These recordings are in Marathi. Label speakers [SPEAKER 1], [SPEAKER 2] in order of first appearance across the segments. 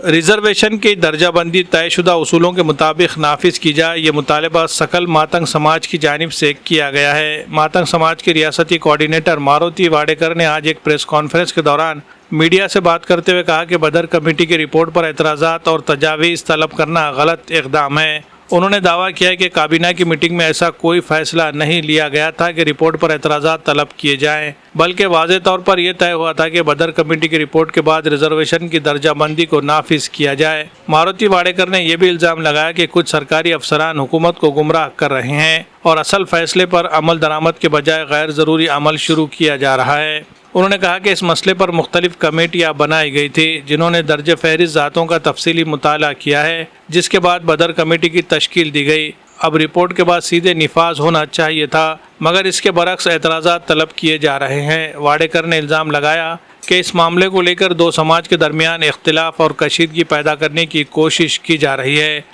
[SPEAKER 1] रिजर्वेशन की दर्जाबंदी तयशुदा उसूलों के मुताबिक नाफिज की जाए, ये मुतालबा सकल मातंग समाज की जानिब से किया गया है। मातंग समाज के रियासती कोऑर्डिनेटर मारुति वाडेकर ने आज एक प्रेस कॉन्फ्रेंस के दौरान मीडिया से बात करते हुए कहा कि बदर कमेटी की रिपोर्ट पर एतराज़ात और तजावीज़ तलब करना गलत इक़दाम है। उन्होंने दावा किया कि काबीना की मीटिंग में ऐसा कोई फैसला नहीं लिया गया था कि रिपोर्ट पर एतराज़ात तलब किए जाएं, बल्कि वाज़े तौर पर यह तय हुआ था कि बदर कमेटी की रिपोर्ट के बाद रिजर्वेशन की दर्जाबंदी को नाफिज किया जाए। मारुति वाडेकर ने यह भी इल्ज़ाम लगाया कि कुछ सरकारी अफसरान हुकूमत को गुमराह कर रहे हैं और असल फैसले पर अमल दरामद के बजाय गैर ज़रूरी अमल शुरू किया जा रहा है। उन्होंने कहा कि इस मसले पर मुख्तलिफ कमेटियाँ बनाई गई थी जिन्होंने दर्ज फहरिस्त ज़ातों का तफसीली मुताला किया है, जिसके बाद बदर कमेटी की तश्कील दी गई। अब रिपोर्ट के बाद सीधे निफाज होना चाहिए था, मगर इसके बरक्स एतराज़ात तलब किए जा रहे हैं। वाडेकर ने इल्ज़ाम लगाया कि इस मामले को लेकर दो समाज के दरमियान इख्तिलाफ और कशीदगी पैदा करने की कोशिश की जा रही है।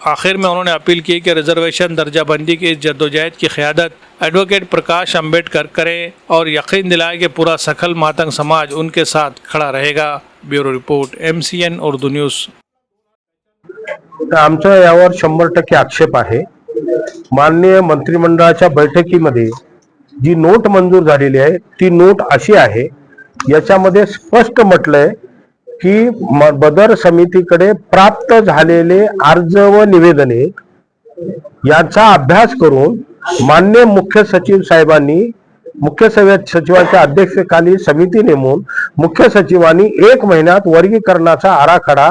[SPEAKER 1] आखिर में उन्होंने अपील की कि रिजर्वेशन दर्जाबंदी की इस जद्दोजहद की क़यादत एडवोकेट प्रकाश अम्बेडकर करें और यकीन दिलाए कि पूरा सकल मातंग समाज उनके साथ खड़ा रहेगा। Bureau report, MCN Urdu news.
[SPEAKER 2] आमचा यावर 100% आक्षेप आहे। माननीय मंत्रिमंडळाच्या बैठकीमध्ये जी नोट मंजूर झालेली आहे ती नोट अशी आहे, याच्यामध्ये स्पष्ट म्हटलंय की बदर समितीकडे प्राप्त झालेले अर्ज व निवेदने याचा अभ्यास करून माननीय मुख्य सचिव साहेबांनी मुख्य सचिवांच्या अध्यक्षतेखाली समिती नेमून मुख्य सचिवांनी 1 महिन्यात वर्गीकरणाचा आराखडा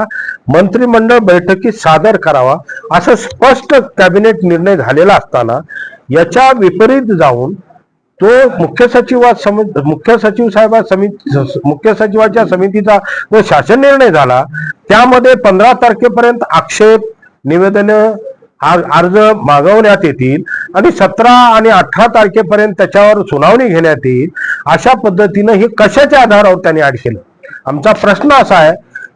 [SPEAKER 2] मंत्रिमंडळ बैठकीत सादर करावा असा स्पष्ट कॅबिनेट निर्णय झालेला असताना याच्या विपरीत जाऊन तो मुख्य सचिवाच्या समितीचा जो शासन निर्णय झाला त्यामध्ये 15 तारखेपर्यंत आक्षेप निवेदन अर्ज मागवण्यात येतील आणि 17 आणि 18 तारखेपर्यंत त्याच्यावर सुनावणी घेण्यात येईल। अशा पद्धतीने हे कशाच्या आधारावर त्यांनी ऍड केलं? आमचा प्रश्न असा आहे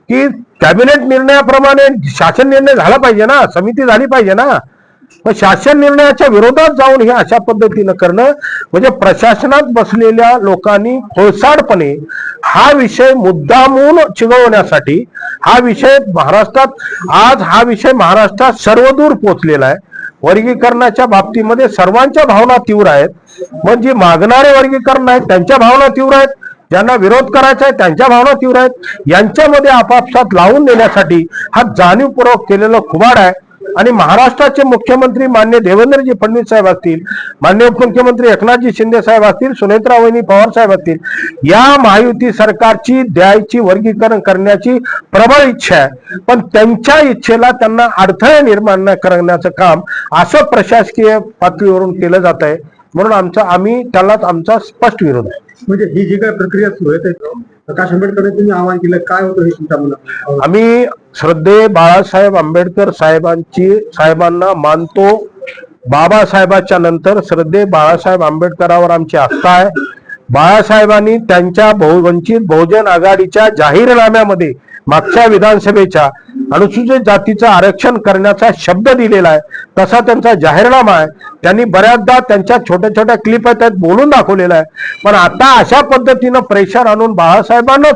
[SPEAKER 2] की कॅबिनेट निर्णयाप्रमाणे शासन निर्णय झाला पाहिजे ना, समिती झाली पाहिजे ना, पण शासन निर्णयाच्या विरोधात जाऊन हे अशा पद्धतीनं करणं म्हणजे प्रशासनात बसलेल्या लोकांनी खोळसाडपणे हा विषय मुद्दामून चिघळवण्यासाठी हा विषय महाराष्ट्रात सर्वदूर पोहोचलेला आहे। वर्गीकरणाच्या बाबतीमध्ये सर्वांच्या भावना तीव्र आहेत, म्हणजे मागणारे वर्गीकरण आहेत त्यांच्या भावना तीव्र आहेत, ज्यांना विरोध करायचा आहे त्यांच्या भावना तीव्र आहेत। यांच्यामध्ये आपापसात लावून देण्यासाठी हा जाणीवपूर्वक केलेला खुबाड आहे। आणि महाराष्ट्राचे मुख्यमंत्री मान्य देवेंद्रजी फडणवीस साहेब असतील, मान्य उपमुख्यमंत्री एकनाथजी शिंदे साहेब असतील, सुनेत्रा वहिनी पवार साहेब असतील, या महायुती सरकारची द्यायची वर्गीकरण करण्याची प्रबळ इच्छा आहे, पण त्यांच्या इच्छेला त्यांना अडथळे निर्माण करण्याचं काम असं प्रशासकीय पातळीवरून केलं जात आहे। म्हणून आमचा स्पष्ट विरोध आहे।
[SPEAKER 3] म्हणजे ही जी काय प्रक्रिया सुरू आहे प्रकाश आंबेडकर तुम्ही आवाहन केलं, काय होतं हे तुमच्या मनात?
[SPEAKER 2] आम्ही श्रद्धेय बाळासाहेब आंबेडकर साहेबांना मानतो। बाबासाहेबांच्या नंतर श्रद्धेय बाळासाहेब आंबेडकरांवर आमची आस्था आहे। बाळासाहेबांनी त्यांच्या वंचित बहुजन आघाडीच्या जाहीरनाम्यामध्ये मागच्या विधानसभेच्या अनुसूचित जातीचं आरक्षण करण्याचा शब्द दिलेला आहे, तसा त्यांचा जाहीरनामा आहे। त्यांनी बऱ्याचदा त्यांच्या छोट्या छोट्या क्लिप आहेत त्यात बोलून दाखवलेला आहे, पण आता अशा पद्धतीनं प्रेशर आणून बाळासाहेबांनी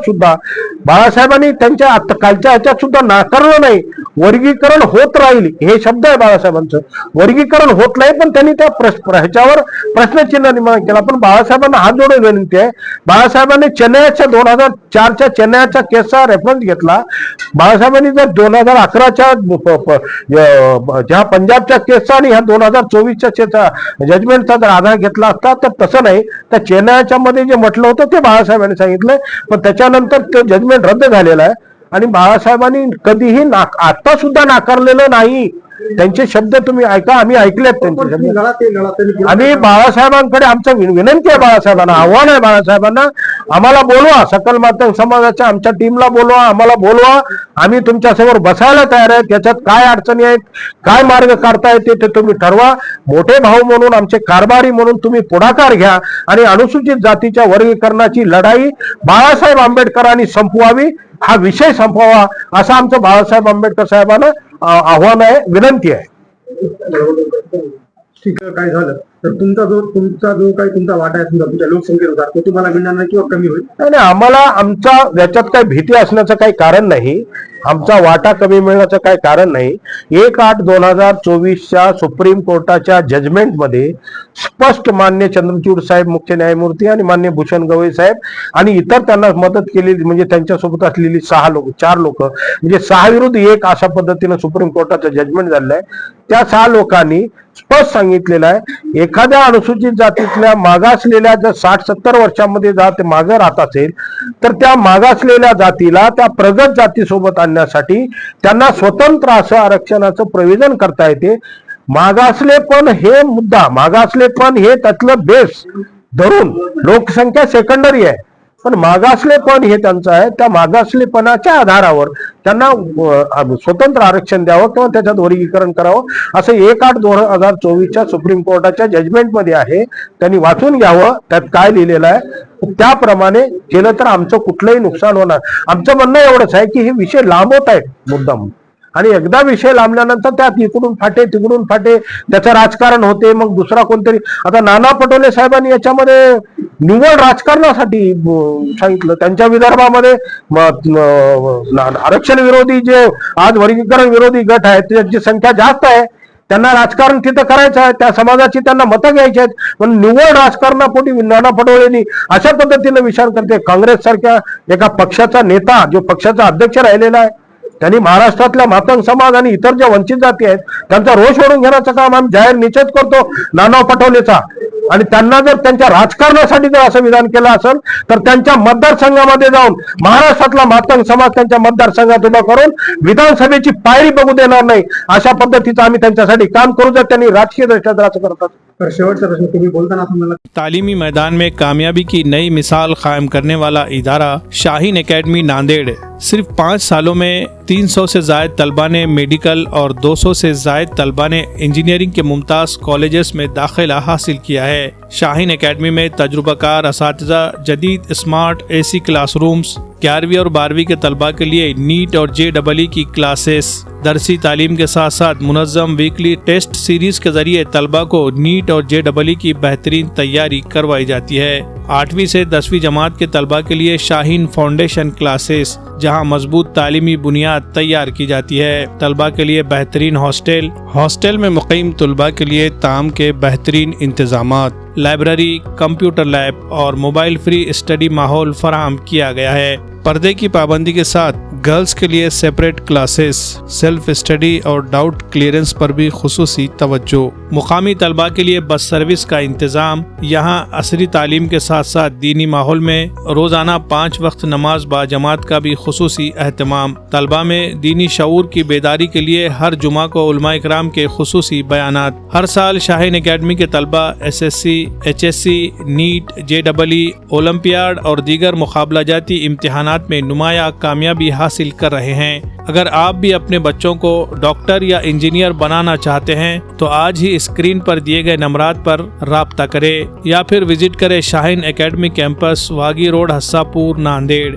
[SPEAKER 2] त्यांच्या कालच्या ह्याच्यात सुद्धा नाकारलं नाही। वर्गीकरण होत राहील हे शब्द आहे बाळासाहेबांचं, वर्गीकरण होत नाही, पण त्यांनी त्या ह्याच्यावर प्रश्नचिन्ह निर्माण केला। पण बाळासाहेबांना हात जोडून विनंती आहे, बाळासाहेबांनी चेन्नईच्या 2004च्या चेन्नईच्या केसचा रेफरन्स घेतला। बाळासाहेबांनी जर 2011च्या ज्या पंजाबच्या केसचा आणि ह्या 2024च्या जजमेंटचा जर आधार घेतला असता तर तसं नाही, त्या चेन्नईच्या मध्ये जे म्हटलं होतं ते बाळासाहेबांनी सांगितलंय, पण त्याच्यानंतर ते जजमेंट रद्द झालेलं आहे आणि बाळासाहेबांनी कधीही आता सुद्धा नाकारलेलं नाही। त्यांचे शब्द तुम्ही ऐका, आम्ही ऐकलेत त्यांचे शब्द। आम्ही बाळासाहेबांकडे आमचं विनंती आहे, बाळासाहेबांना आव्हान आहे, बाळासाहेबांना आम्हाला बोलवा, सकल मातंग समाजाच्या आमच्या टीमला बोलवा, आम्हाला बोलवा, आम्ही तुमच्यासमोर बसायला तयार आहे। त्याच्यात काय अडचणी आहेत, काय मार्ग काढता येते ते तुम्ही ठरवा। मोठे भाऊ म्हणून, आमचे कारभारी म्हणून तुम्ही पुढाकार घ्या आणि अनुसूचित जातीच्या वर्गीकरणाची लढाई बाळासाहेब आंबेडकरांनी संपवावी, हा विषय संपवावा असं आमचं बाळासाहेब आंबेडकर साहेबांना आव्हान आहे, विनंती आहे।
[SPEAKER 3] ठीक आहे, काय झालं तर तुमचा जो काही तुमचा वाटा आहे तुमच्या लोकसंख्येनुसार तो तुम्हाला मिळणार नाही किंवा कमी होईल?
[SPEAKER 2] नाही, आम्हाला आमच्या याच्यात काही भीती असण्याचं काही कारण नाही. आमचा वाटा कमी मिळण्याचं काही कारण नाही. 1/8/2024च्या सुप्रीम कोर्टाच्या जजमेंटमध्ये स्पष्ट मान्य चंद्रचूड साहेब मुख्य न्यायमूर्ती आणि मान्य भूषण गवई साहेब आणि इतर त्यांना मदत केलेली म्हणजे त्यांच्यासोबत असलेली 4 लोक म्हणजे 6 विरुद्ध 1 अशा पद्धतीनं सुप्रीम कोर्टाचं जजमेंट झालेलं आहे. त्या 6 लोकांनी स्पष्ट सांगितलेलं आहे, एखाद्या अनुसूचित जातीतल्या मागासलेल्या जर 60-70 वर्षांमध्ये जात मागे राहत असेल तर त्या मागासलेल्या जातीला त्या प्रगत जातीसोबत आणण्यासाठी त्यांना स्वतंत्र असं आरक्षणाचं प्रोव्हिजन करता येते. मागासलेपण हे मुद्दा, मागासलेपण हे त्यातलं बेस धरून लोकसंख्या सेकंडरी आहे, पण मागासलेपण हे त्यांचं आहे. त्या मागासलेपणाच्या आधारावर त्यांना स्वतंत्र आरक्षण द्यावं किंवा त्याच्यात वर्गीकरण करावं असं 1/8/2024च्या सुप्रीम कोर्टाच्या जजमेंटमध्ये आहे. त्यांनी वाचून घ्यावं, त्यात काय लिहिलेलं आहे. त्याप्रमाणे केलं तर आमचं कुठलंही नुकसान होणार. आमचं म्हणणं एवढंच आहे की हे विषय लांबवत आहेत मुद्दाम, आणि एकदा विषय लांबल्यानंतर त्यात इकडून फाटे तिकडून फाटे त्याचं राजकारण होते. मग दुसरा कोणतरी, आता नाना पटोले साहेबांनी याच्यामध्ये निव्वळ राजकारणासाठी सांगितलं. त्यांच्या विदर्भामध्ये आरक्षण विरोधी जे आज वर्गीकरण विरोधी गट आहेत त्यांची संख्या जास्त आहे. त्यांना राजकारण तिथं करायचं आहे, त्या समाजाची त्यांना मतं घ्यायची आहेत, पण निव्वळ राजकारणापोटी नाना पटोलेंनी अशा पद्धतीने विचार करते. काँग्रेस सारख्या एका पक्षाचा नेता जो पक्षाचा अध्यक्ष राहिलेला आहे त्यांनी महाराष्ट्रातल्या मातंग समाज आणि इतर ज्या वंचित जाती आहेत त्यांचा रोष ओढून घेण्याचं काम आम्ही जाहीर निषेध करतो नाना पटोलेचा. आणि त्यांना जर त्यांच्या राजकारणासाठी जर असं विधान केलं असेल तर त्यांच्या मतदारसंघामध्ये जाऊन महाराष्ट्रातला मातंग समाज त्यांच्या मतदारसंघात उभा करून विधानसभेची पायरी बघू देणार नाही अशा पद्धतीचं आम्ही त्यांच्यासाठी काम करू जर त्यांनी राजकीय दृष्ट्या जर असं करतात.
[SPEAKER 3] तर शेवटचा प्रश्न तुम्ही बोलताना तुम्हाला
[SPEAKER 1] तालीमी मैदान में कामयाबी की नई मिसाल कायम करने वाला इदारा शाहीन एकेडमी नांदेड़ सिर्फ 5 सालों में 300 से जायद तलबा ने मेडिकल और 200 से जायद तलबा ने इंजीनियरिंग के मुमताज़ कॉलेजेस में दाखिला हासिल किया है। शाहीन एकेडमी में तजुर्बाकार असातिज़ा, जदीद स्मार्ट AC क्लासरूम्स, 11वीं और 12वीं के तलबा के लिए नीट और JEE की क्लासेस, दरसी तालीम के साथ साथ मुनज़्ज़म वीकली टेस्ट सीरीज के जरिए तलबा को नीट और JEE की बेहतरीन तैयारी करवाई जाती है। 8वीं से 10वीं जमात के तलबा के लिए शाहीन फाउंडेशन क्लासेस, जहां मजबूत तालीमी बुनियाद तैयार की जाती है। तलबा के लिए बेहतरीन हॉस्टल में मुक़ीम तलबा के लिए ताम के बेहतरीन इंतजामात, लाइब्रेरी, कंप्यूटर लैब और मोबाइल फ्री स्टडी माहौल फराहम किया गया है। पर्दे की पाबंदी के साथ गर्ल्स के लिए सेपरेट क्लासेस, सेल्फ स्टडी और डाउट क्लियरेंस पर भी खुसूसी तवज्जो। मुकामी तलबा के लिए बस सर्विस का इंतज़ाम। यहाँ असरी तालीम के साथ साथ दीनी माहौल में रोज़ाना 5 वक्त नमाज बाजमात का भी खुसूसी अहतमाम। तलबा में दीनी शऊर की बेदारी के लिए हर जुमा को उलमा इकराम के खुसूसी बयानात। हर साल शाहीन एकेडमी के तलबा SSC, HSC, नीट, JEE, ओलंपियाड और दीगर मुकाबला जाती इम्तिहानात में नुमाया कामयाबी हासिल कर रहे हैं। अगर आप भी अपने बच्चों को डॉक्टर या इंजीनियर बनाना चाहते हैं तो आज ही स्क्रीन पर दिए गए नंबरात पर राब्ता करें या फिर विजिट करें Shaheen academy campus, वागी road, हस्सापुर, Nanded.